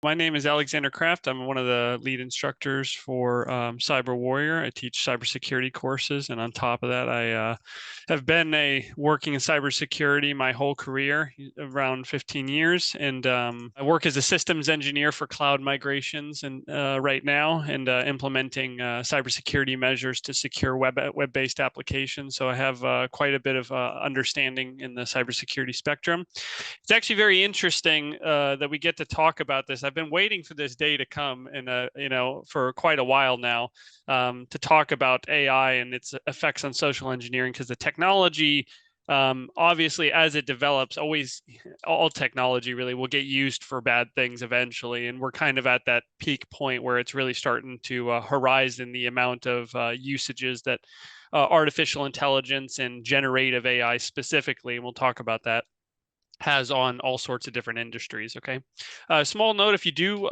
My name is Alexander Kraft. I'm one of the lead instructors for CyberWarrior. I teach cybersecurity courses, and on top of that, I have been working in cybersecurity my whole career, around 15 years, and I work as a systems engineer for cloud migrations, and right now, and implementing cybersecurity measures to secure web-based applications. So I have quite a bit of understanding in the cybersecurity spectrum. It's actually very interesting that we get to talk about this. I've been waiting for this day to come, and for quite a while now, to talk about AI and its effects on social engineering, because the technology, obviously, as it develops, always all technology really will get used for bad things eventually, and we're kind of at that peak point where it's really starting to horizon the amount of usages that artificial intelligence and generative AI specifically, and we'll talk about that, has on all sorts of different industries. Okay. Small note, if you do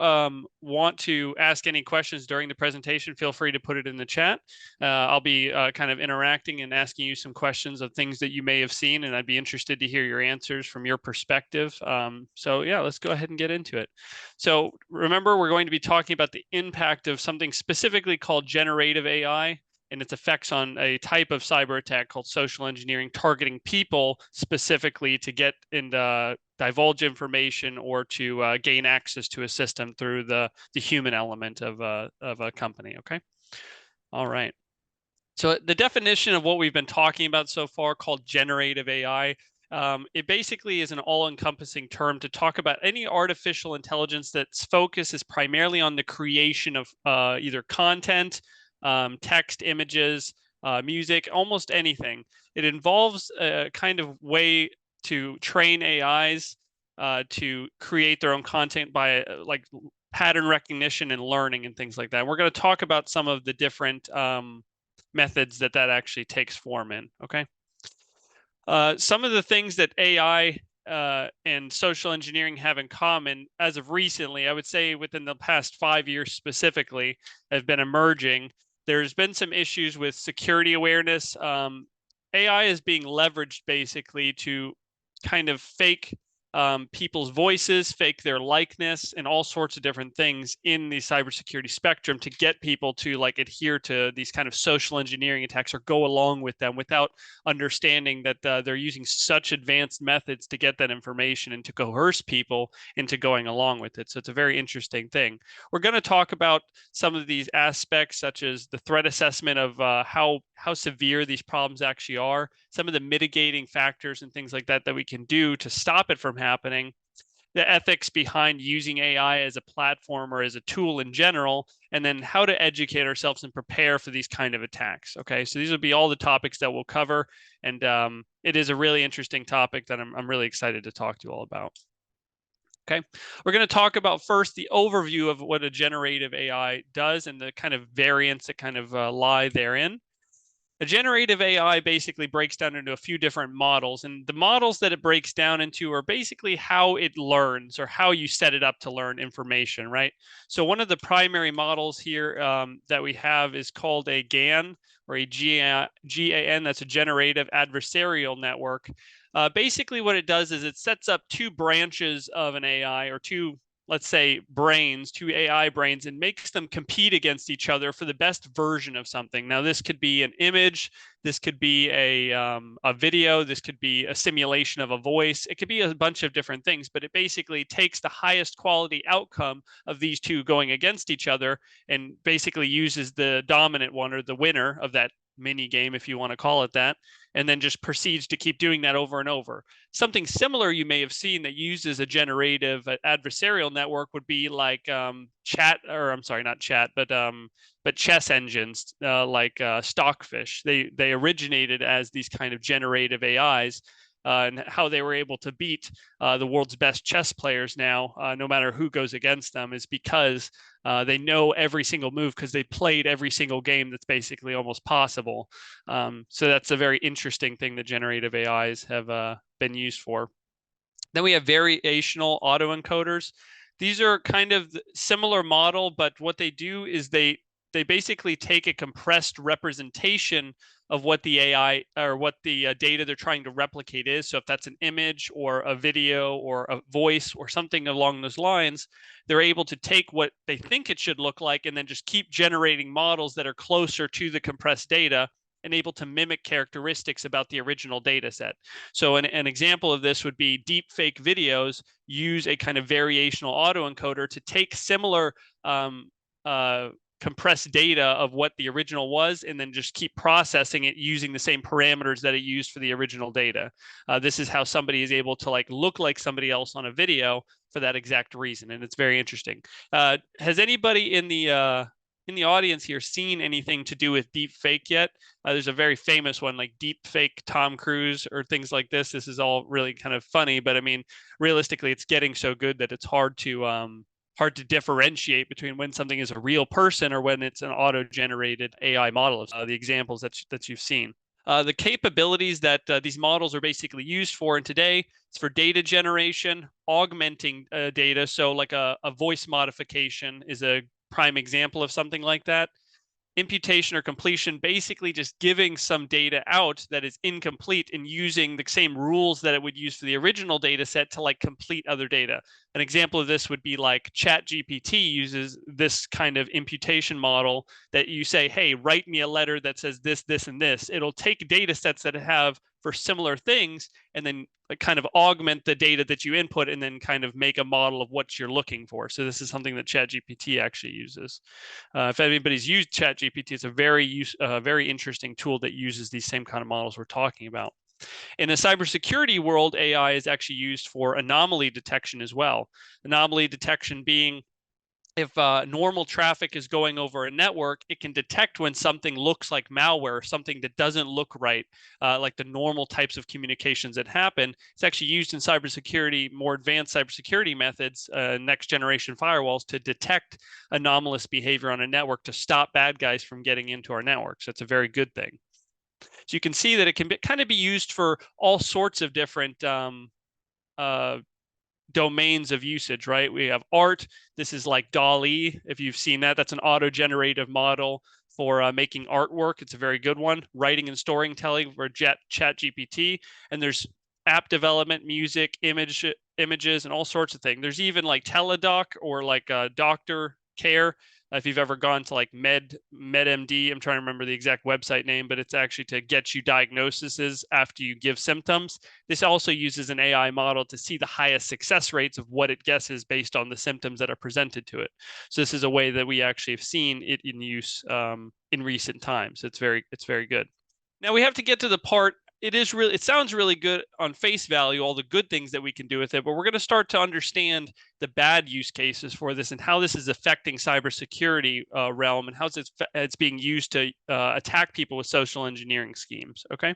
want to ask any questions during the presentation, feel free to put it in the chat. I'll be kind of interacting and asking you some questions of things that you may have seen, and I'd be interested to hear your answers from your perspective. So yeah, let's go ahead and get into it. So remember, we're going to be talking about the impact of something specifically called generative AI and its effects on a type of cyber attack called social engineering, targeting people specifically to get and divulge information or to gain access to a system through the human element of a company. Okay. All right. So the definition of what we've been talking about so far, called generative AI, it basically is an all-encompassing term to talk about any artificial intelligence that's focus is primarily on the creation of either content, text, images, music, almost anything. It involves a kind of way to train AIs to create their own content by like pattern recognition and learning and things like that. And we're going to talk about some of the different methods that actually takes form in. Okay. Some of the things that AI and social engineering have in common, as of recently, I would say within the past 5 years specifically, have been emerging. There's been some issues with security awareness. AI is being leveraged basically to kind of fake people's voices, fake their likeness, and all sorts of different things in the cybersecurity spectrum to get people to like adhere to these kind of social engineering attacks or go along with them without understanding that they're using such advanced methods to get that information and to coerce people into going along with it. So it's a very interesting thing. We're going to talk about some of these aspects, such as the threat assessment of how severe these problems actually are, some of the mitigating factors and things like that we can do to stop it from happening, the ethics behind using AI as a platform or as a tool in general, and then how to educate ourselves and prepare for these kind of attacks. Okay, so these will be all the topics that we'll cover, and it is a really interesting topic that I'm really excited to talk to you all about. Okay, we're going to talk about first the overview of what a generative AI does and the kind of variants that kind of lie therein. A generative AI basically breaks down into a few different models, and the models that it breaks down into are basically how it learns or how you set it up to learn information, right? So one of the primary models here that we have is called a GAN, or a GAN, that's a generative adversarial network. Basically what it does is it sets up two branches of an AI, or two, let's say, brains, two AI brains, and makes them compete against each other for the best version of something. Now, this could be an image, this could be a video, this could be a simulation of a voice. It could be a bunch of different things, but it basically takes the highest quality outcome of these two going against each other and basically uses the dominant one, or the winner of that mini game, if you want to call it that, and then just proceeds to keep doing that over and over. Something similar you may have seen that uses a generative adversarial network would be like chat, or I'm sorry, not chat, but chess engines like Stockfish. They originated as these kind of generative AIs. And how they were able to beat the world's best chess players now, no matter who goes against them, is because they know every single move, because they played every single game that's basically almost possible. So that's a very interesting thing that generative AIs have been used for. Then we have variational autoencoders. These are kind of similar model, but what they do is they they basically take a compressed representation of what the AI or what the data they're trying to replicate is. So if that's an image or a video or a voice or something along those lines, they're able to take what they think it should look like and then just keep generating models that are closer to the compressed data and able to mimic characteristics about the original data set. So an example of this would be deep fake videos use a kind of variational autoencoder to take similar compressed data of what the original was and then just keep processing it using the same parameters that it used for the original data. This is how somebody is able to look like somebody else on a video for that exact reason, and it's very interesting. Has anybody in the audience here seen anything to do with deep fake yet? There's a very famous one like deep fake Tom Cruise or things like this. This is all really kind of funny, but I mean, realistically, it's getting so good that it's hard to differentiate between when something is a real person or when it's an auto-generated AI model of the examples that you've seen. The capabilities that these models are basically used for, and today it's for data generation, augmenting data. So like a voice modification is a prime example of something like that. Imputation or completion, basically just giving some data out that is incomplete and using the same rules that it would use for the original data set to complete other data. An example of this would be like ChatGPT uses this kind of imputation model that you say, hey, write me a letter that says this, this, and this. It'll take data sets that have for similar things and then kind of augment the data that you input and then kind of make a model of what you're looking for. So this is something that ChatGPT actually uses. If anybody's used ChatGPT, it's a very interesting tool that uses these same kind of models we're talking about. In the cybersecurity world, AI is actually used for anomaly detection as well. Anomaly detection being if normal traffic is going over a network, it can detect when something looks like malware, something that doesn't look right, like the normal types of communications that happen. It's actually used in cybersecurity, more advanced cybersecurity methods, next generation firewalls to detect anomalous behavior on a network to stop bad guys from getting into our networks. That's a very good thing. So you can see that it can kind of be used for all sorts of different domains of usage, right? We have art. This is like DALL-E. If you've seen that, that's an auto-generative model for making artwork. It's a very good one. Writing and storytelling for ChatGPT. And there's app development, music, images, and all sorts of things. There's even like teledoc or like doctor care. If you've ever gone to like MedMD, I'm trying to remember the exact website name, but it's actually to get you diagnoses after you give symptoms. This also uses an AI model to see the highest success rates of what it guesses based on the symptoms that are presented to it. So this is a way that we actually have seen it in use in recent times. It's very good. Now we have to get to the part. It sounds really good on face value, all the good things that we can do with it, but we're going to start to understand the bad use cases for this and how this is affecting cybersecurity realm and how it's being used to attack people with social engineering schemes. Okay.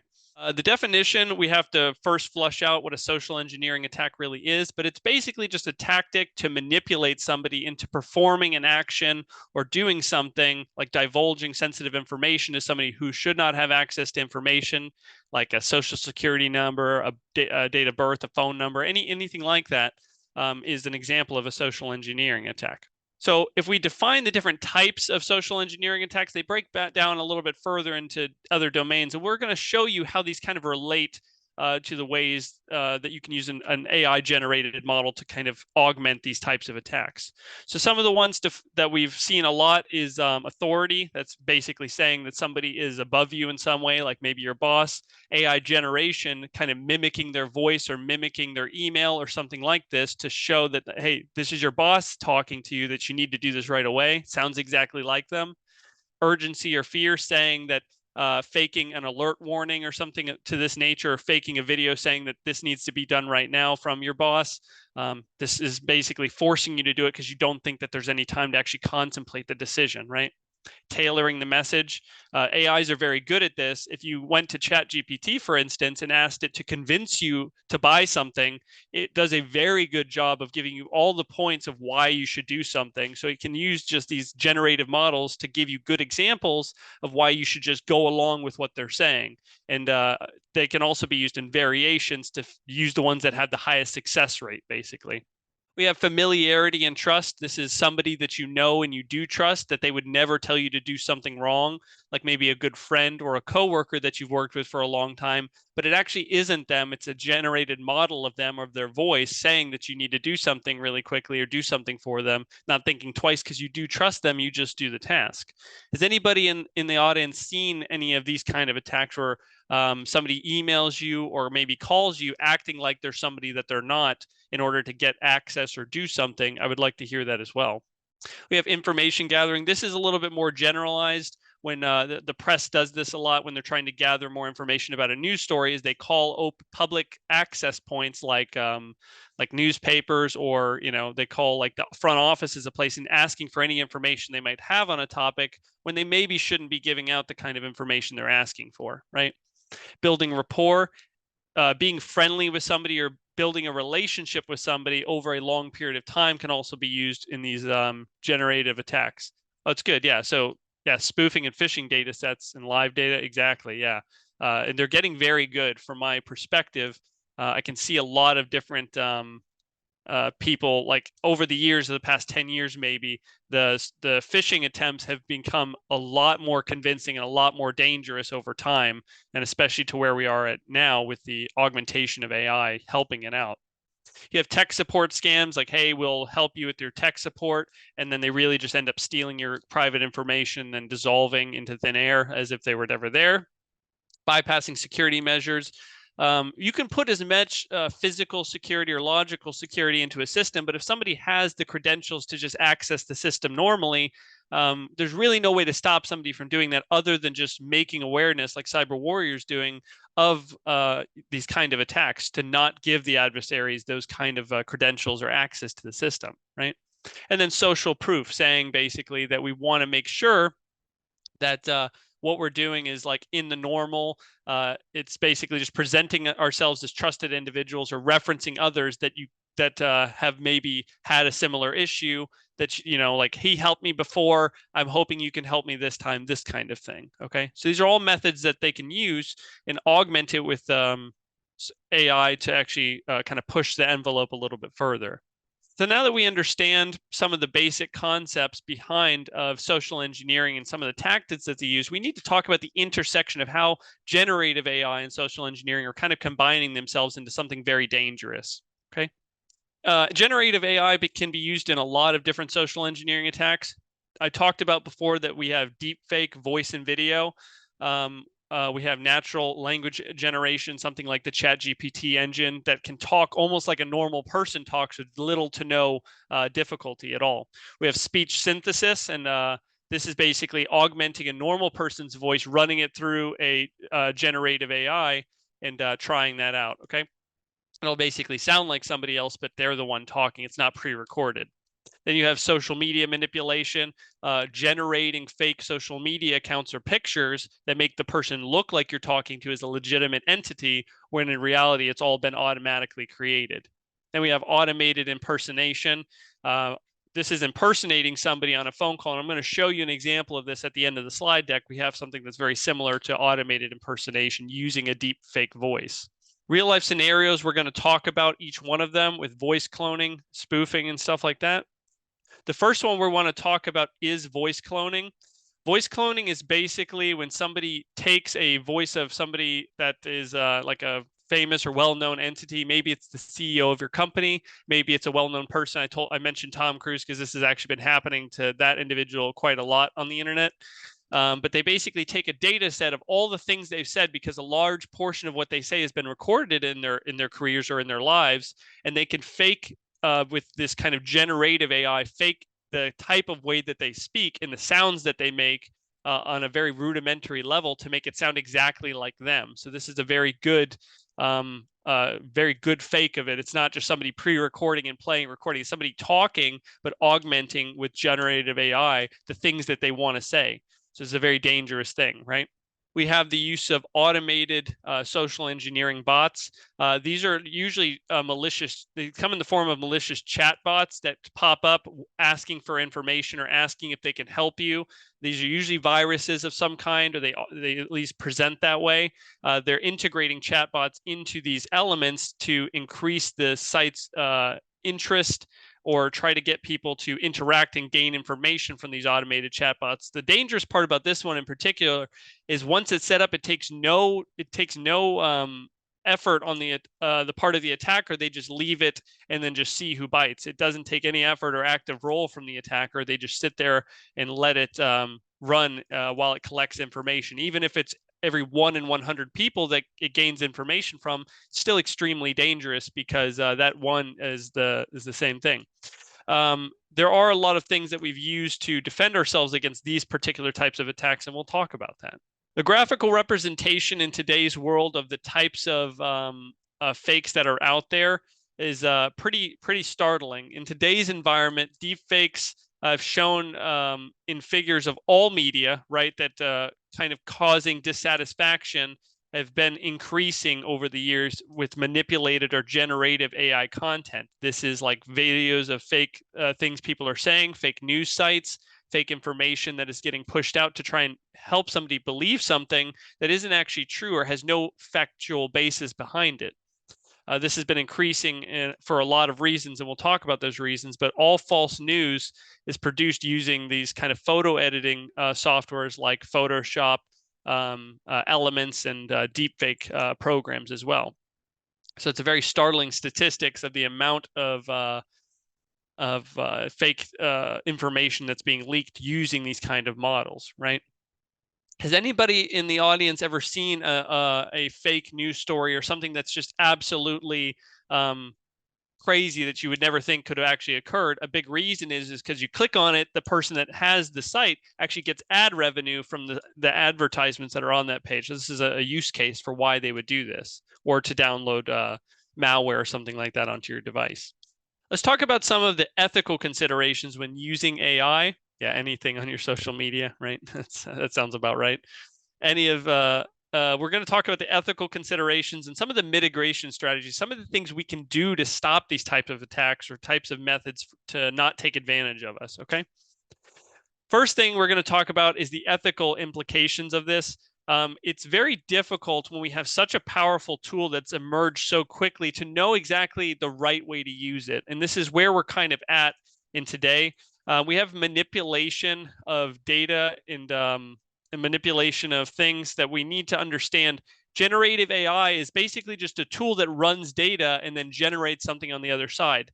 The definition, we have to first flush out what a social engineering attack really is, but it's basically just a tactic to manipulate somebody into performing an action or doing something like divulging sensitive information to somebody who should not have access to information, like a social security number, a date of birth, a phone number, anything like that is an example of a social engineering attack. So if we define the different types of social engineering attacks, they break down a little bit further into other domains. And we're going to show you how these kind of relate to the ways that you can use an AI-generated model to kind of augment these types of attacks. So some of the ones that we've seen a lot is authority. That's basically saying that somebody is above you in some way, like maybe your boss. AI generation, kind of mimicking their voice or mimicking their email or something like this to show that, hey, this is your boss talking to you, that you need to do this right away. Sounds exactly like them. Urgency or fear, saying that faking an alert warning or something to this nature, or faking a video saying that this needs to be done right now from your boss. This is basically forcing you to do it because you don't think that there's any time to actually contemplate the decision, right? Tailoring the message. AIs are very good at this. If you went to ChatGPT, for instance, and asked it to convince you to buy something, it does a very good job of giving you all the points of why you should do something. So it can use just these generative models to give you good examples of why you should just go along with what they're saying. And they can also be used in variations to use the ones that have the highest success rate, basically. We have familiarity and trust. This is somebody that you know and you do trust, that they would never tell you to do something wrong, like maybe a good friend or a coworker that you've worked with for a long time, but it actually isn't them. It's a generated model of them, of their voice saying that you need to do something really quickly or do something for them, not thinking twice because you do trust them, you just do the task. Has anybody in the audience seen any of these kind of attacks where somebody emails you or maybe calls you acting like they're somebody that they're not in order to get access or do something? I would like to hear that as well. We have information gathering. This is a little bit more generalized. When the press does this a lot when they're trying to gather more information about a news story, is they call public access points like newspapers, or they call like the front office as a place and asking for any information they might have on a topic when they maybe shouldn't be giving out the kind of information they're asking for, right? Building rapport, being friendly with somebody or building a relationship with somebody over a long period of time can also be used in these generative attacks. Oh, it's good. Yeah. So yeah, spoofing and phishing data sets and live data. Exactly. Yeah. And they're getting very good from my perspective. I can see a lot of different people, like over the years of the past 10 years, maybe the phishing attempts have become a lot more convincing and a lot more dangerous over time, and especially to where we are at now with the augmentation of AI helping it out. You have tech support scams like, hey, we'll help you with your tech support, and then they really just end up stealing your private information and dissolving into thin air as if they were never there. Bypassing security measures. You can put as much physical security or logical security into a system, but if somebody has the credentials to just access the system normally, there's really no way to stop somebody from doing that other than just making awareness, like CyberWarrior is doing, of these kind of attacks, to not give the adversaries those kind of credentials or access to the system, right? And then social proof, saying basically that we want to make sure that what we're doing is like in the normal, it's basically just presenting ourselves as trusted individuals or referencing others that have maybe had a similar issue, that like, he helped me before, I'm hoping you can help me this time, this kind of thing. Okay, so these are all methods that they can use and augment it with AI to actually kind of push the envelope a little bit further. So now that we understand some of the basic concepts behind of social engineering and some of the tactics that they use, we need to talk about the intersection of how generative AI and social engineering are kind of combining themselves into something very dangerous. Okay. Generative AI can be used in a lot of different social engineering attacks. I talked about before that we have deep fake voice and video. We have natural language generation, something like the ChatGPT engine that can talk almost like a normal person talks with little to no difficulty at all. We have speech synthesis, and this is basically augmenting a normal person's voice, running it through a generative AI and trying that out, okay? It'll basically sound like somebody else, but they're the one talking. It's not pre-recorded. Then you have social media manipulation, generating fake social media accounts or pictures that make the person look like you're talking to as a legitimate entity, when in reality, it's all been automatically created. Then we have automated impersonation. This is impersonating somebody on a phone call. And I'm going to show you an example of this at the end of the slide deck. We have something that's very similar to automated impersonation using a deep fake voice. Real life scenarios, we're going to talk about each one of them with voice cloning, spoofing, and stuff like that. The first one we want to talk about is voice cloning. Voice cloning is basically when somebody takes a voice of somebody that is like a famous or well-known entity. Maybe it's the CEO of your company. Maybe it's a well-known person. I mentioned Tom Cruise because this has actually been happening to that individual quite a lot on the internet. But they basically take a data set of all the things they've said, because a large portion of what they say has been recorded in their careers or in their lives, and they can fake with this kind of generative AI, fake the type of way that they speak and the sounds that they make on a very rudimentary level to make it sound exactly like them. So this is a very good fake of it. It's not just somebody pre-recording and playing recording. It's somebody talking but augmenting with generative AI the things that they want to say. So it's a very dangerous thing, right? We have the use of automated social engineering bots. These are usually malicious. They come in the form of malicious chat bots that pop up asking for information or asking if they can help you. These are usually viruses of some kind, or they at least present that way. They're integrating chatbots into these elements to increase the site's interest or try to get people to interact and gain information from these automated chatbots. The dangerous part about this one in particular is once it's set up, it takes no effort on the part of the attacker. They just leave it and then just see who bites. It doesn't take any effort or active role from the attacker. They just sit there and let it run while it collects information. Even if it's every 1 in 100 people that it gains information from, still extremely dangerous because that one is the same thing. There are a lot of things that we've used to defend ourselves against these particular types of attacks, and we'll talk about that. The graphical representation in today's world of the types of fakes that are out there is pretty startling. In today's environment, deep fakes have shown in figures of all media, right, that kind of causing dissatisfaction have been increasing over the years with manipulated or generative AI content. This is like videos of fake things people are saying, fake news sites, fake information that is getting pushed out to try and help somebody believe something that isn't actually true or has no factual basis behind it. This has been increasing for a lot of reasons, and we'll talk about those reasons, but all false news is produced using these kind of photo editing softwares like Photoshop, Elements, and deepfake programs as well. So it's a very startling statistics of the amount of fake information that's being leaked using these kind of models, right? Has anybody in the audience ever seen a fake news story or something that's just absolutely crazy that you would never think could have actually occurred? A big reason is because you click on it, the person that has the site actually gets ad revenue from the advertisements that are on that page. So this is a use case for why they would do this, or to download malware or something like that onto your device. Let's talk about some of the ethical considerations when using AI. Yeah, anything on your social media, right? That sounds about right. We're going to talk about the ethical considerations and some of the mitigation strategies, some of the things we can do to stop these types of attacks or types of methods to not take advantage of us, okay? First thing we're going to talk about is the ethical implications of this. It's very difficult when we have such a powerful tool that's emerged so quickly to know exactly the right way to use it. And this is where we're kind of at in today. We have manipulation of data and manipulation of things that we need to understand. Generative AI is basically just a tool that runs data and then generates something on the other side.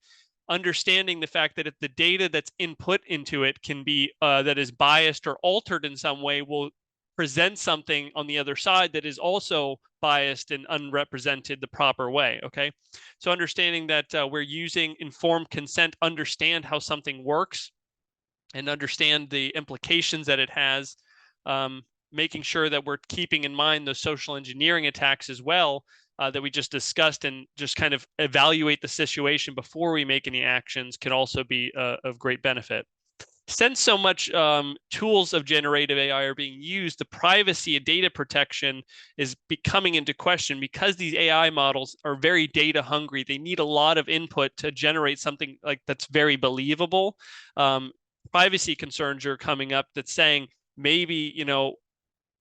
Understanding the fact that if the data that's input into it can be that is biased or altered in some way will present something on the other side that is also biased and unrepresented the proper way, okay? So understanding that we're using informed consent, understand how something works and understand the implications that it has, making sure that we're keeping in mind those social engineering attacks as well that we just discussed, and just kind of evaluate the situation before we make any actions can also be of great benefit. Since so much tools of generative AI are being used, the privacy and data protection is becoming into question because these AI models are very data hungry. They need a lot of input to generate something like that's very believable. Privacy concerns are coming up that's saying maybe, you know,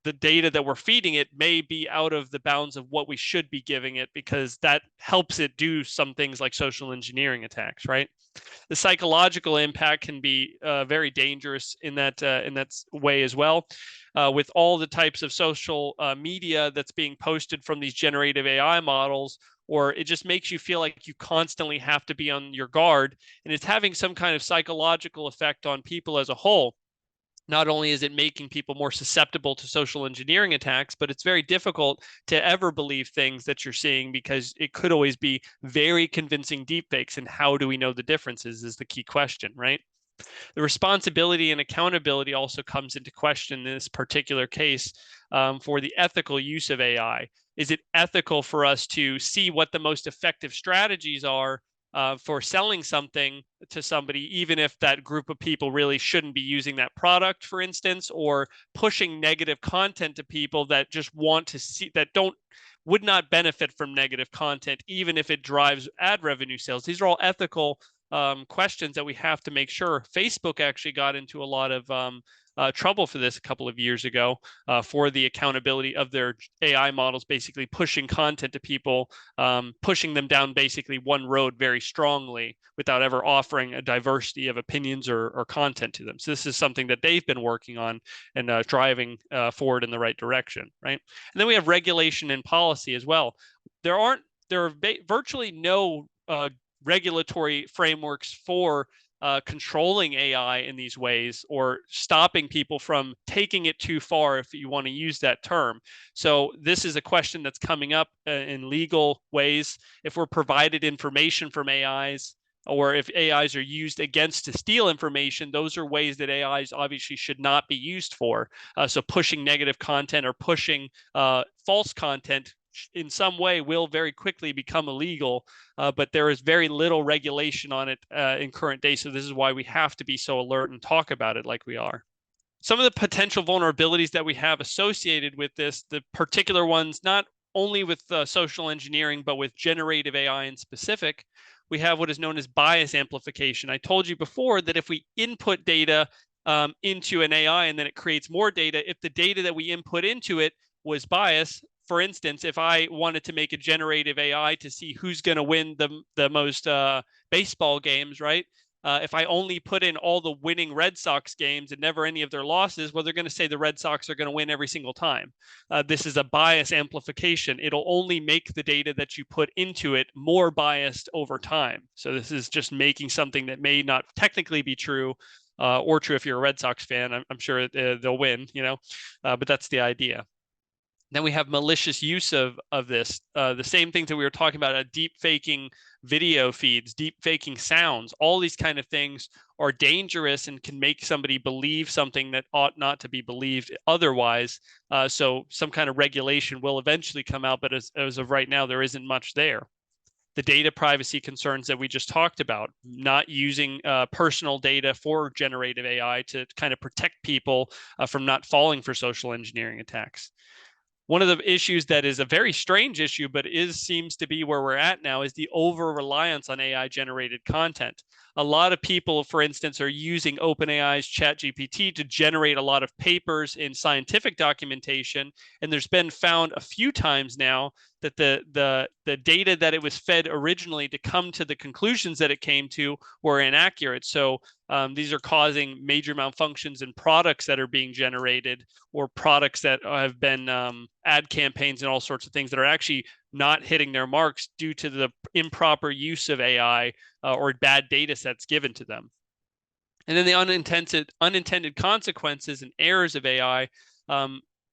the data that we're feeding it may be out of the bounds of what we should be giving it, because that helps it do some things like social engineering attacks, right? The psychological impact can be very dangerous in that way as well. With all the types of social media that's being posted from these generative AI models, or it just makes you feel like you constantly have to be on your guard, and it's having some kind of psychological effect on people as a whole. Not only is it making people more susceptible to social engineering attacks, but it's very difficult to ever believe things that you're seeing because it could always be very convincing deepfakes. And how do we know the differences is the key question, right? The responsibility and accountability also comes into question in this particular case for the ethical use of AI. Is it ethical for us to see what the most effective strategies are for selling something to somebody, even if that group of people really shouldn't be using that product, for instance, or pushing negative content to people that just want to see, that would not benefit from negative content, even if it drives ad revenue sales? These are all ethical questions that we have to make sure. Facebook actually got into a lot of trouble for this a couple of years ago for the accountability of their AI models, basically pushing content to people, pushing them down basically one road very strongly without ever offering a diversity of opinions or content to them. So this is something that they've been working on and driving forward in the right direction, right? And then we have regulation and policy as well. There are virtually no regulatory frameworks for controlling AI in these ways or stopping people from taking it too far, if you want to use that term. So this is a question that's coming up in legal ways. If we're provided information from AIs, or if AIs are used against to steal information, those are ways that AIs obviously should not be used for. So pushing negative content or pushing false content in some way will very quickly become illegal, but there is very little regulation on it in current day. So this is why we have to be so alert and talk about it like we are. Some of the potential vulnerabilities that we have associated with this, the particular ones, not only with social engineering, but with generative AI in specific, we have what is known as bias amplification. I told you before that if we input data into an AI and then it creates more data, if the data that we input into it was biased, for instance, if I wanted to make a generative AI to see who's going to win the most baseball games, right? If I only put in all the winning Red Sox games and never any of their losses, well, they're going to say the Red Sox are going to win every single time. This is a bias amplification. It'll only make the data that you put into it more biased over time. So this is just making something that may not technically be true, or true if you're a Red Sox fan. I'm sure they'll win, but that's the idea. Then we have malicious use of this. The same things that we were talking about, deep faking video feeds, deep faking sounds, all these kind of things are dangerous and can make somebody believe something that ought not to be believed otherwise. So some kind of regulation will eventually come out, but as of right now, there isn't much there. The data privacy concerns that we just talked about, not using personal data for generative AI to kind of protect people from not falling for social engineering attacks. One of the issues that is a very strange issue, but seems to be where we're at now, is the over-reliance on AI-generated content. A lot of people, for instance, are using OpenAI's ChatGPT to generate a lot of papers in scientific documentation, and there's been found a few times now that the data that it was fed originally to come to the conclusions that it came to were inaccurate. So these are causing major malfunctions in products that are being generated, or products that have been ad campaigns and all sorts of things that are actually not hitting their marks due to the improper use of AI or bad data sets given to them. And then the unintended consequences and errors of AI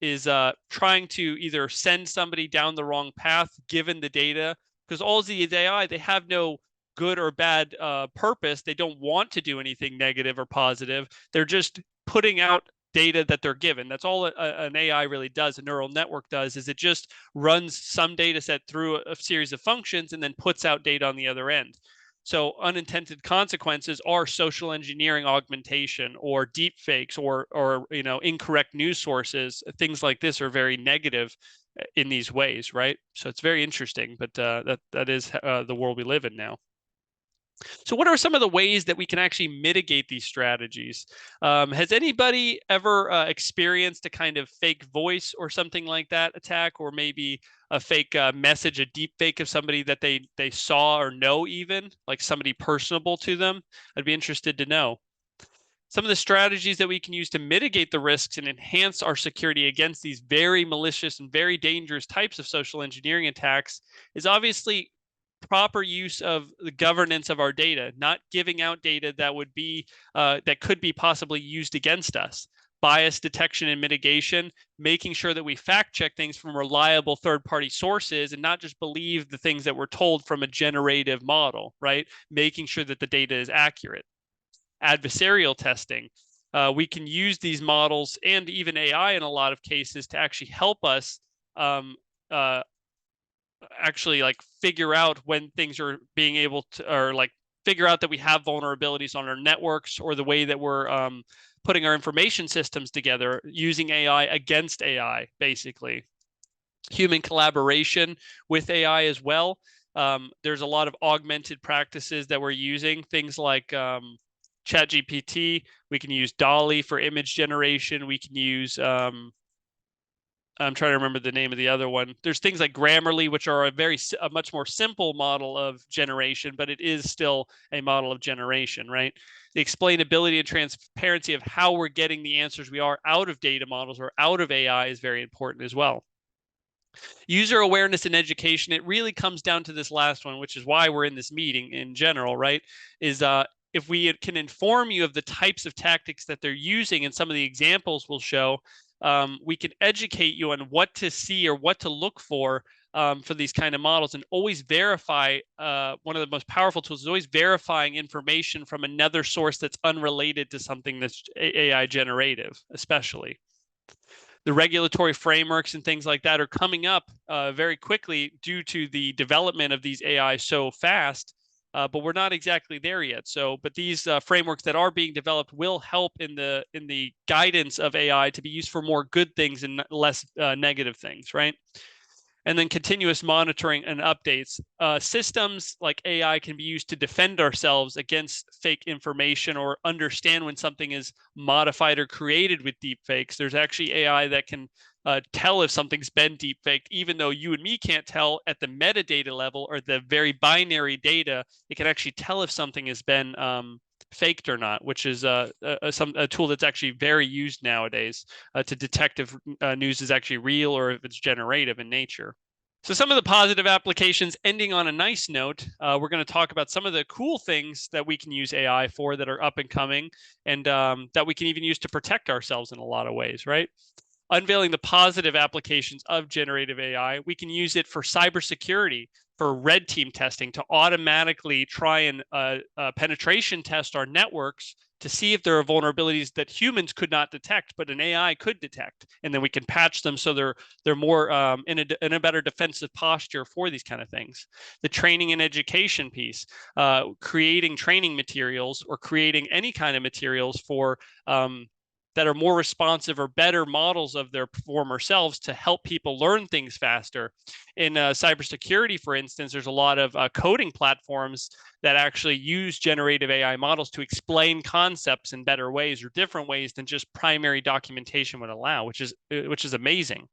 is trying to either send somebody down the wrong path given the data, because all of these AI, they have no good or bad purpose. They don't want to do anything negative or positive. They're just putting out data that they're given. That's all an AI really does, a neural network does, is it just runs some data set through a series of functions and then puts out data on the other end. So unintended consequences are social engineering augmentation or deep fakes or incorrect news sources. Things like this are very negative in these ways, right? So it's very interesting, but that is the world we live in now. So what are some of the ways that we can actually mitigate these strategies? Has anybody ever experienced a kind of fake voice or something like that attack, or maybe a fake message, a deep fake of somebody that they saw or know, even like somebody personable to them? I'd be interested to know. Some of the strategies that we can use to mitigate the risks and enhance our security against these very malicious and very dangerous types of social engineering attacks is obviously proper use of the governance of our data, not giving out data that would be that could be possibly used against us. Bias detection and mitigation, making sure that we fact check things from reliable third-party sources and not just believe the things that we're told from a generative model, right? Making sure that the data is accurate. Adversarial testing. We can use these models and even AI in a lot of cases to actually help us actually like figure out when things are being able to, or like figure out that we have vulnerabilities on our networks or the way that we're putting our information systems together using AI against AI, basically. Human collaboration with AI as well. There's a lot of augmented practices that we're using, things like ChatGPT. We can use Dolly for image generation. We can use I'm trying to remember the name of the other one. There's things like Grammarly, which are a much more simple model of generation, but it is still a model of generation, right? The explainability and transparency of how we're getting the answers we are out of data models or out of AI is very important as well. User awareness and education, it really comes down to this last one, which is why we're in this meeting in general, right? Is if we can inform you of the types of tactics that they're using and some of the examples we'll show, we can educate you on what to see or what to look for these kind of models, and always verify. One of the most powerful tools is always verifying information from another source that's unrelated to something that's AI generative, especially. The regulatory frameworks and things like that are coming up very quickly due to the development of these AI so fast, but we're not exactly there yet. So, but these frameworks that are being developed will help in the guidance of AI to be used for more good things and less negative things, right? And then continuous monitoring and updates. Systems like AI can be used to defend ourselves against fake information or understand when something is modified or created with deep fakes. There's actually AI that can tell if something's been deep faked, even though you and me can't tell at the metadata level or the very binary data. It can actually tell if something has been faked or not, which is a tool that's actually very used nowadays to detect if news is actually real or if it's generative in nature. So some of the positive applications, ending on a nice note, we're going to talk about some of the cool things that we can use AI for that are up and coming, and that we can even use to protect ourselves in a lot of ways, right? Unveiling the positive applications of generative AI. We can use it for cybersecurity, for red team testing, to automatically try and penetration test our networks to see if there are vulnerabilities that humans could not detect, but an AI could detect, and then we can patch them so they're more in a better defensive posture for these kind of things. The training and education piece, creating training materials or creating any kind of materials for that are more responsive or better models of their former selves to help people learn things faster. In cybersecurity, for instance, there's a lot of coding platforms that actually use generative AI models to explain concepts in better ways or different ways than just primary documentation would allow, which is amazing.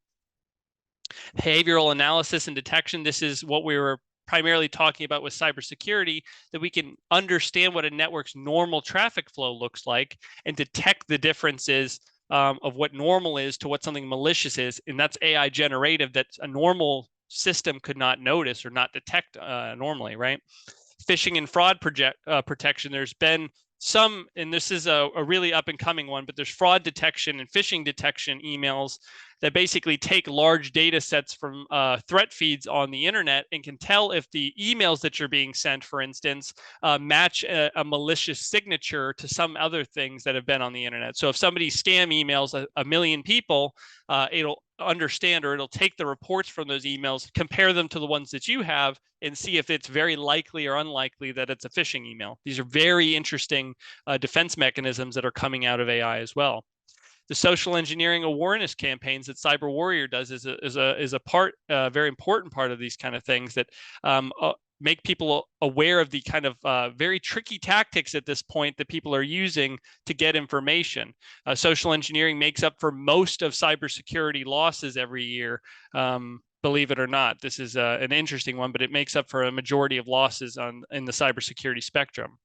Behavioral analysis and detection. This is what we were primarily talking about with cybersecurity, that we can understand what a network's normal traffic flow looks like and detect the differences of what normal is to what something malicious is. And that's AI generative that a normal system could not notice or not detect normally, right? Phishing and fraud protection. There's been some, and this is a really up and coming one, but there's fraud detection and phishing detection emails that basically take large data sets from threat feeds on the internet and can tell if the emails that you're being sent, for instance, match a malicious signature to some other things that have been on the internet. So if somebody scam emails a million people, it'll understand, or it'll take the reports from those emails, compare them to the ones that you have, and see if it's very likely or unlikely that it's a phishing email. These are very interesting defense mechanisms that are coming out of AI as well. The social engineering awareness campaigns that CyberWarrior does is a part, very important part of these kind of things that make people aware of the kind of very tricky tactics at this point that people are using to get information. Social engineering makes up for most of cybersecurity losses every year. Believe it or not, this is an interesting one, but it makes up for a majority of losses in the cybersecurity spectrum.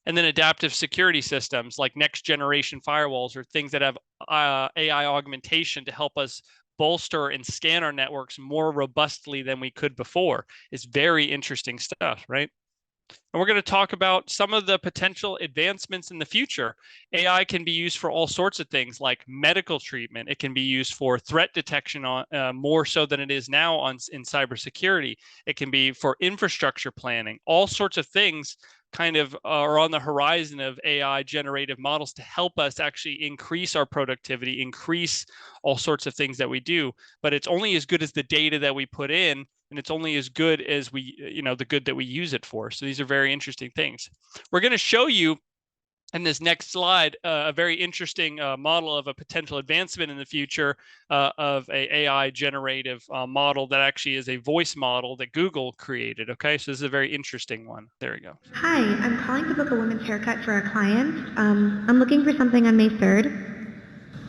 And then adaptive security systems like next generation firewalls or things that have AI augmentation to help us bolster and scan our networks more robustly than we could before is very interesting stuff, right? And we're going to talk about some of the potential advancements in the future. AI can be used for all sorts of things like medical treatment. It can be used for threat detection more so than it is now in cybersecurity. It can be for infrastructure planning, all sorts of things kind of are on the horizon of AI generative models to help us actually increase our productivity, increase all sorts of things that we do. But it's only as good as the data that we put in, and it's only as good as the good that we use it for. So these are very interesting things. We're going to show you And this next slide, a very interesting model of a potential advancement in the future of a AI generative model that actually is a voice model that Google created. Okay, so this is a very interesting one. There we go. Hi, I'm calling to book a women's haircut for a client. I'm looking for something on May 3rd.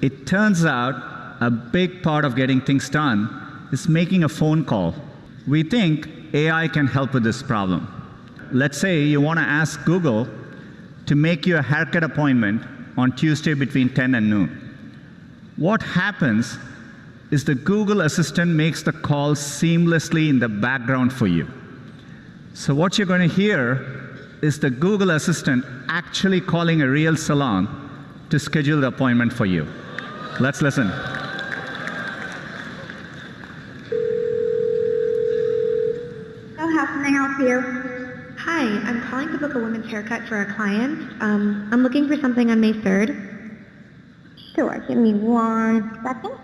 It turns out a big part of getting things done is making a phone call. We think AI can help with this problem. Let's say you want to ask Google to make you a haircut appointment on Tuesday between 10 and noon. What happens is the Google Assistant makes the call seamlessly in the background for you. So what you're going to hear is the Google Assistant actually calling a real salon to schedule the appointment for you. Let's listen. So how can I help you? Hi, I'm calling to book a women's haircut for a client. I'm looking for something on May 3rd. Sure, give me 1 second.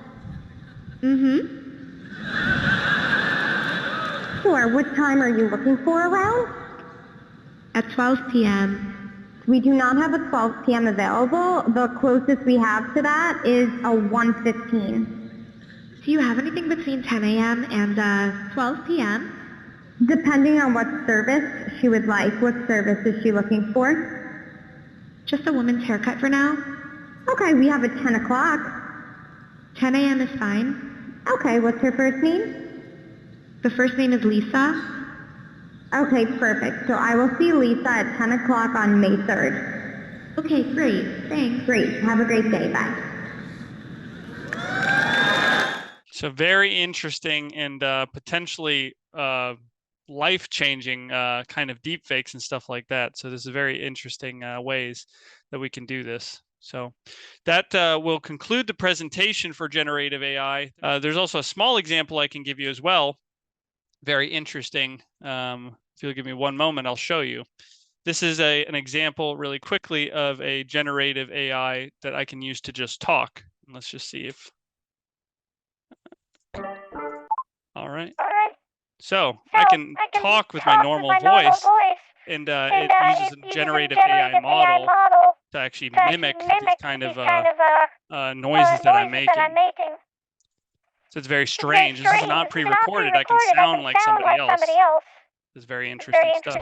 Sure, what time are you looking for around? At 12 p.m. We do not have a 12 p.m. available. The closest we have to that is a 1:15. Do you have anything between 10 a.m. and 12 p.m.? Depending on what service she would like. What service is she looking for? Just a woman's haircut for now. Okay, we have a 10 o'clock. 10 a.m. is fine. Okay, what's her first name? The first name is Lisa. Okay, perfect. So I will see Lisa at 10 o'clock on May 3rd. Okay, great. Thanks. Great. Have a great day. Bye. So very interesting and potentially life-changing kind of deep fakes and stuff like that. So this is very interesting ways that we can do this. So that will conclude the presentation for generative AI. There's also a small example I can give you as well. Very interesting. If you'll give me one moment, I'll show you. This is an example really quickly of a generative AI that I can use to just talk. And let's just see if... All right. So I can talk with my normal voice, and it uses a generative AI model to actually mimic these kind of noises that I'm making. So it's very strange. This is not pre-recorded. I can sound like somebody else. It's very interesting stuff.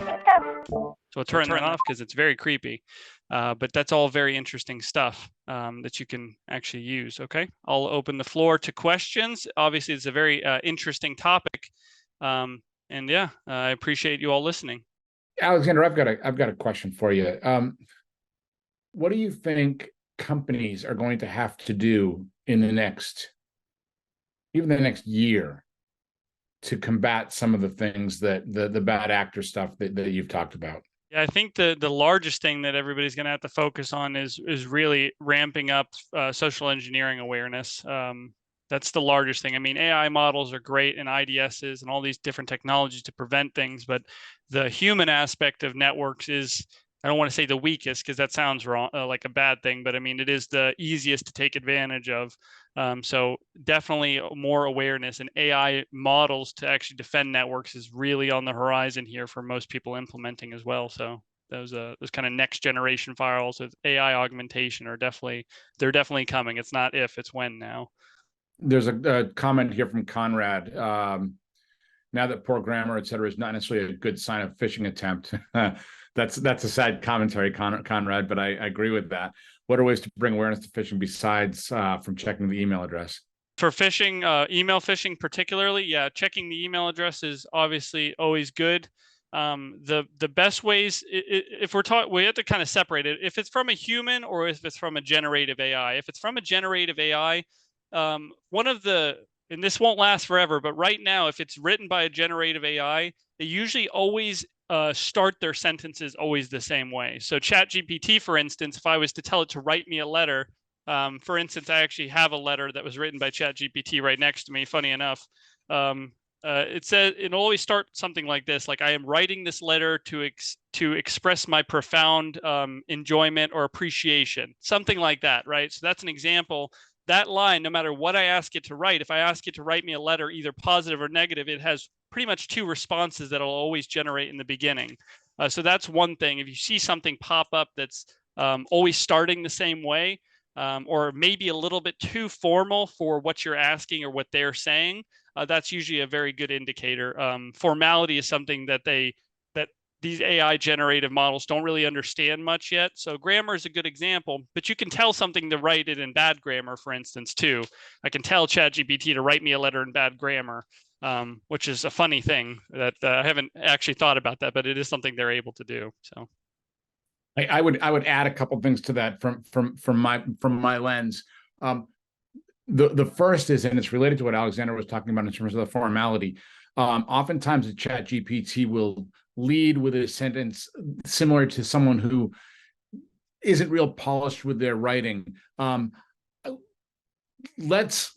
So I'll turn that off because it's very creepy. But that's all very interesting stuff that you can actually use. Okay, I'll open the floor to questions. Obviously, it's a very interesting topic. And yeah, I appreciate you all listening. Alexander, I've got a question for you. What do you think companies are going to have to do in the next year to combat some of the things that the bad actor stuff that you've talked about? Yeah, I think the largest thing that everybody's going to have to focus on is really ramping up social engineering awareness. That's the largest thing. I mean, AI models are great and IDSs and all these different technologies to prevent things, but the human aspect of networks is, I don't want to say the weakest because that sounds wrong, like a bad thing, but I mean, it is the easiest to take advantage of. So definitely more awareness, and AI models to actually defend networks is really on the horizon here for most people implementing as well. So those kind of next generation firewalls with AI augmentation are they're definitely coming. It's not if, it's when now. There's a comment here from Conrad. Now that poor grammar, et cetera, is not necessarily a good sign of phishing attempt. That's a sad commentary, Conrad, but I agree with that. What are ways to bring awareness to phishing besides from checking the email address? For phishing, email phishing particularly, yeah, checking the email address is obviously always good. The best ways, if we're talking, we have to kind of separate it. If it's from a human or if it's from a generative AI. If it's from a generative AI, and this won't last forever, but right now, if it's written by a generative AI, they usually always start their sentences always the same way. So ChatGPT, for instance, if I was to tell it to write me a letter, for instance, I actually have a letter that was written by ChatGPT right next to me, funny enough. It says it'll always start something like this, like I am writing this letter to express my profound enjoyment or appreciation, something like that, right? So that's an example. That line, no matter what I ask it to write, if I ask it to write me a letter, either positive or negative, it has pretty much two responses that it'll always generate in the beginning. So that's one thing. If you see something pop up that's always starting the same way, or maybe a little bit too formal for what you're asking or what they're saying, that's usually a very good indicator. Formality is something that these AI generative models don't really understand much yet. So grammar is a good example, but you can tell something to write it in bad grammar, for instance, too. I can tell ChatGPT to write me a letter in bad grammar, which is a funny thing that I haven't actually thought about that, but it is something they're able to do. So I would add a couple things to that from my lens. The first is, and it's related to what Alexander was talking about in terms of the formality. Oftentimes, the Chat GPT will lead with a sentence similar to someone who isn't real polished with their writing. Let's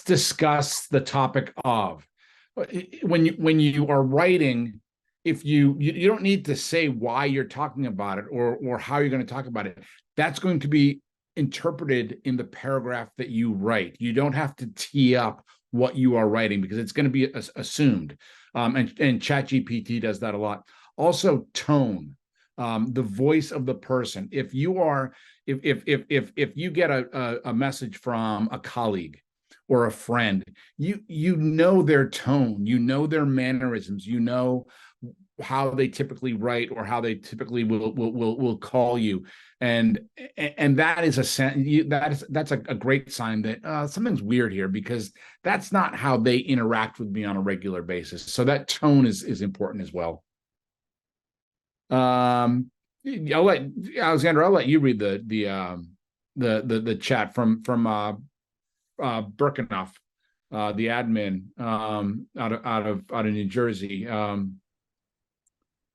discuss the topic of when you are writing. If you don't need to say why you're talking about it or how you're going to talk about it. That's going to be interpreted in the paragraph that you write. You don't have to tee up what you are writing because it's going to be assumed. And ChatGPT does that a lot. Also, tone, the voice of the person. If you get a message from a colleague or a friend, you know their tone, you know their mannerisms, you know how they typically write or how they typically will call you, and that is that's a great sign that something's weird here, because that's not how they interact with me on a regular basis. So that tone is important as well. I'll let Alexander. I'll let you read the chat from Birkenhoff, the admin out of New Jersey.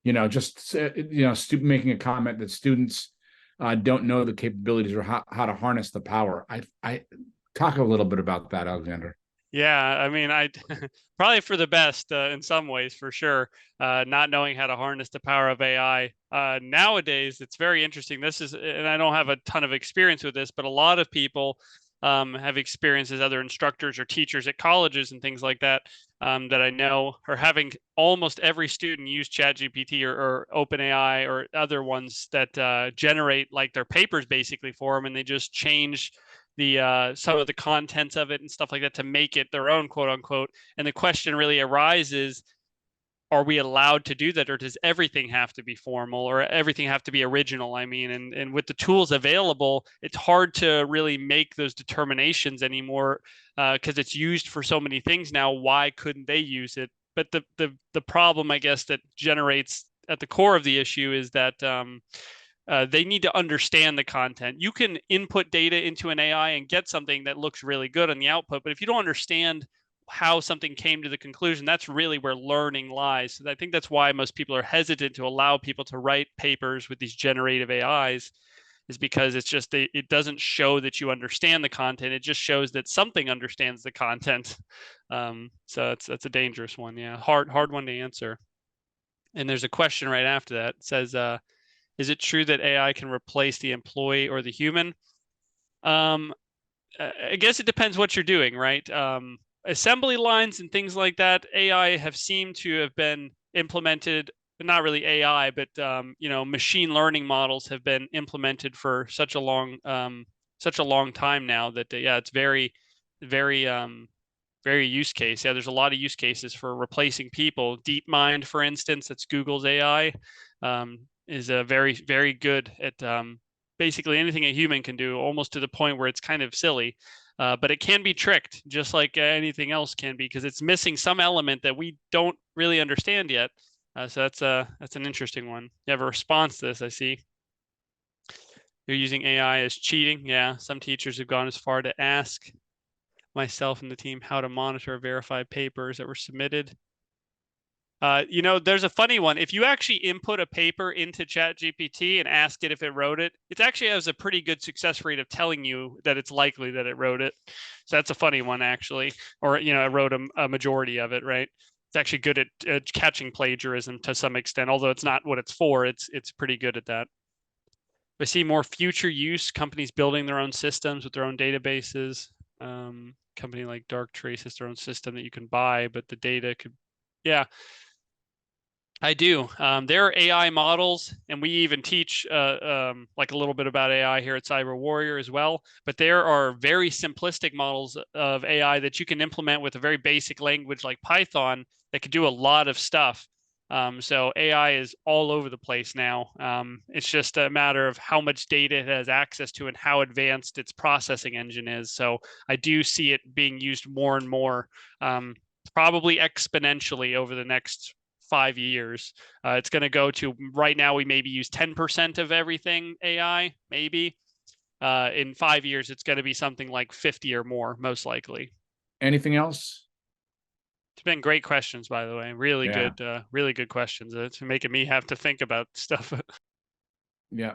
Making a comment that students don't know the capabilities or how to harness the power. I talk a little bit about that, Alexander. Yeah, I mean, I probably for the best in some ways, for sure. Not knowing how to harness the power of AI nowadays, it's very interesting. And I don't have a ton of experience with this, but a lot of people have experience as other instructors or teachers at colleges and things like that that I know are having almost every student use ChatGPT or OpenAI or other ones that generate like their papers basically for them, and they just change the some of the contents of it and stuff like that to make it their own, quote unquote. And the question really arises, are we allowed to do that, or does everything have to be formal or everything have to be original? I mean, and with the tools available, it's hard to really make those determinations anymore because it's used for so many things now. Why couldn't they use it? But the problem, I guess, that generates at the core of the issue is that they need to understand the content. You can input data into an AI and get something that looks really good on the output, but if you don't understand how something came to the conclusion, that's really where learning lies. So I think that's why most people are hesitant to allow people to write papers with these generative AIs, is because it's just it doesn't show that you understand the content. It just shows that something understands the content. So that's a dangerous one. Yeah, hard one to answer. And there's a question right after that. It says, is it true that AI can replace the employee or the human? I guess it depends what you're doing, right? Assembly lines and things like that, AI have seemed to have been implemented. Not really AI, but machine learning models have been implemented for such a long time now that it's very, very, very use case. Yeah, there's a lot of use cases for replacing people. DeepMind, for instance, that's Google's AI, is a very, very good at basically anything a human can do, almost to the point where it's kind of silly. But it can be tricked, just like anything else can be, because it's missing some element that we don't really understand yet. So that's an interesting one. You have a response to this, I see. You're using AI as cheating. Yeah, some teachers have gone as far to ask myself and the team how to monitor verified papers that were submitted. There's a funny one. If you actually input a paper into ChatGPT and ask it if it wrote it, it actually has a pretty good success rate of telling you that it's likely that it wrote it. So that's a funny one, actually. Or, it wrote a majority of it, right? It's actually good at catching plagiarism to some extent, although it's not what it's for. It's pretty good at that. I see more future use, companies building their own systems with their own databases. Company like Darktrace has their own system that you can buy, but the data could, yeah. I do. There are AI models, and we even teach like a little bit about AI here at CyberWarrior as well. But there are very simplistic models of AI that you can implement with a very basic language like Python that could do a lot of stuff. So AI is all over the place now. It's just a matter of how much data it has access to and how advanced its processing engine is. So I do see it being used more and more, probably exponentially over the next 5 years. It's going to go to, right now we maybe use 10% of everything AI, maybe. In 5 years, it's going to be something like 50 or more, most likely. Anything else? It's been great questions, by the way. Really Yeah. good, really good questions. It's making me have to think about stuff. Yeah,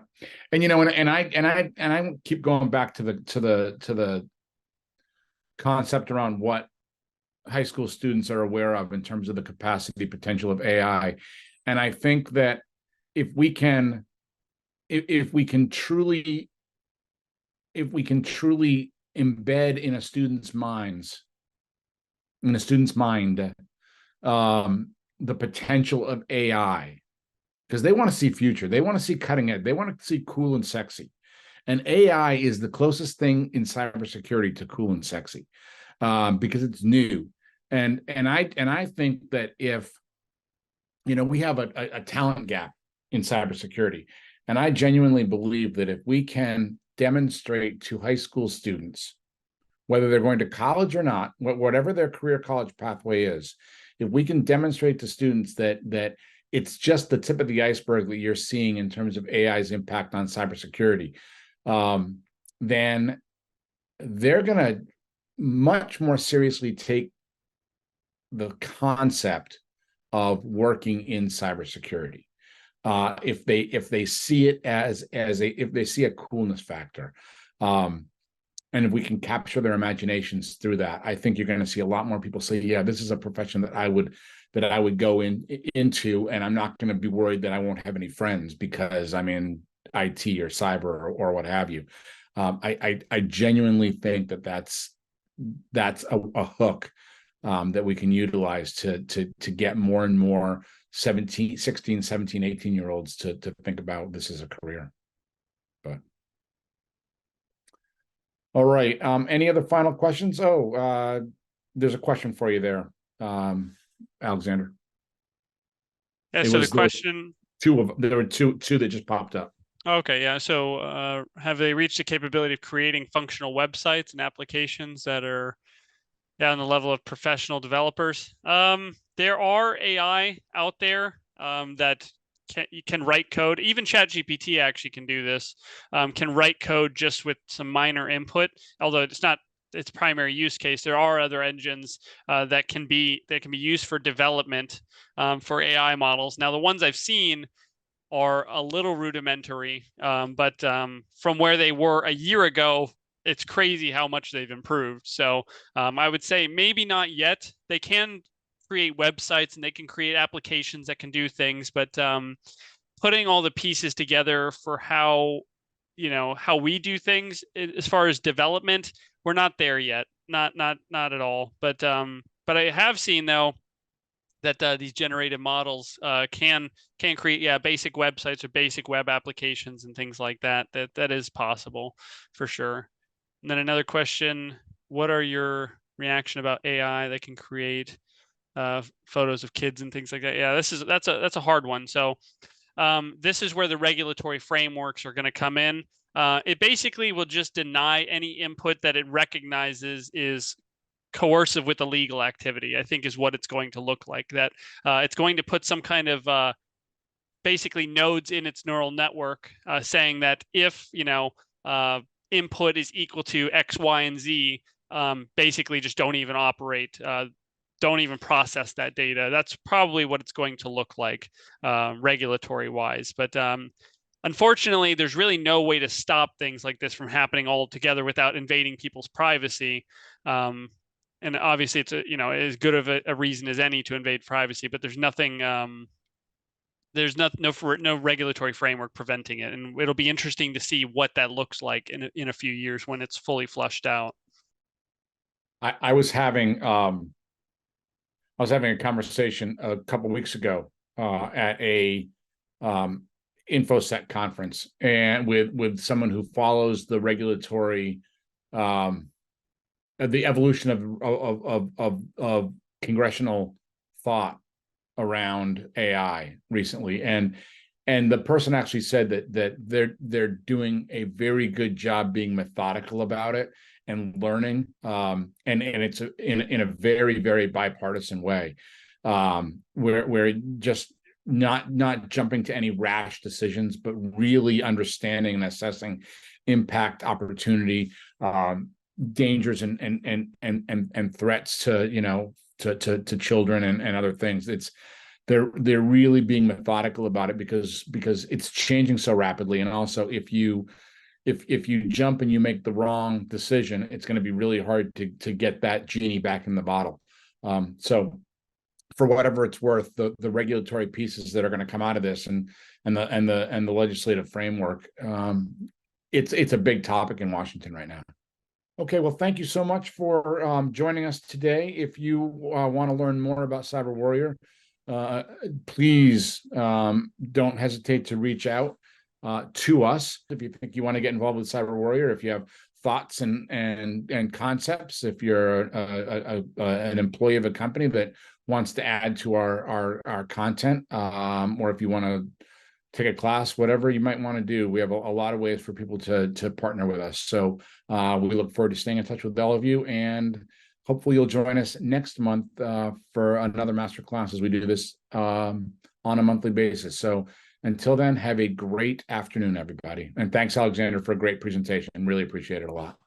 and I keep going back to the concept around what high school students are aware of in terms of the capacity potential of AI, and I think that if we can truly embed in a student's minds, in a student's mind, the potential of AI, because they want to see future, they want to see cutting edge, they want to see cool and sexy, and AI is the closest thing in cybersecurity to cool and sexy, because it's new, and I think that if we have a talent gap in cybersecurity, and I genuinely believe that if we can demonstrate to high school students, whether they're going to college or not, whatever their career college pathway is, if we can demonstrate to students that it's just the tip of the iceberg that you're seeing in terms of AI's impact on cybersecurity, then they're going to much more seriously take the concept of working in cybersecurity. If they see it as if they see a coolness factor, and if we can capture their imaginations through that, I think you're going to see a lot more people say, yeah, this is a profession that I would go into, and I'm not going to be worried that I won't have any friends because I'm in IT or cyber or what have you. I genuinely think that that's a hook that we can utilize to get more and more 16, 17, 18-year-olds to think about this as a career. But all right. Any other final questions? There's a question for you there, Alexander. Yeah. So the question. There were two that just popped up. Okay. Yeah. So have they reached the capability of creating functional websites and applications that are down the level of professional developers? There are AI out there that can write code. Even ChatGPT actually can do this. Can write code just with some minor input, although it's not its primary use case. There are other engines that can be used for development for AI models. Now, the ones I've seen are a little rudimentary, but from where they were a year ago, it's crazy how much they've improved. So I would say maybe not yet. They can create websites and they can create applications that can do things, but putting all the pieces together for how we do things as far as development, we're not there yet. Not at all. But I have seen though that these generative models can create basic websites or basic web applications and things like that. That is possible for sure. And then another question: what are your reaction about AI that can create photos of kids and things like that? Yeah, that's a hard one. So this is where the regulatory frameworks are going to come in. It basically will just deny any input that it recognizes is coercive with illegal activity, I think is what it's going to look like. That it's going to put some kind of basically nodes in its neural network saying that if input is equal to X, Y, and Z, basically just don't even operate, don't even process that data. That's probably what it's going to look like regulatory wise. But unfortunately, there's really no way to stop things like this from happening altogether without invading people's privacy. And obviously, it's as good of a reason as any to invade privacy, but there's nothing. There's no regulatory framework preventing it, and it'll be interesting to see what that looks like in a few years when it's fully flushed out. I was having a conversation a couple of weeks ago at a InfoSec conference, and with someone who follows the regulatory, the evolution of congressional thought around AI recently, and the person actually said that they're doing a very good job being methodical about it and learning, and it's in a very, very bipartisan way, where just not jumping to any rash decisions, but really understanding and assessing impact, opportunity, dangers, and threats to to children and other things. They're really being methodical about it because it's changing so rapidly, and also if you jump and you make the wrong decision, it's going to be really hard to get that genie back in the bottle. So for whatever it's worth, the regulatory pieces that are going to come out of this and the legislative framework, it's a big topic in Washington right now. Okay, well, thank you so much for joining us today. If you want to learn more about CyberWarrior, please don't hesitate to reach out to us if you think you want to get involved with CyberWarrior. If you have thoughts and concepts, if you're an employee of a company that wants to add to our content, or if you want to take a class, whatever you might want to do, we have a lot of ways for people to partner with us. So we look forward to staying in touch with all of you, and hopefully you'll join us next month for another masterclass as we do this on a monthly basis. So until then, have a great afternoon, everybody. And thanks, Alexander, for a great presentation. Really appreciate it a lot.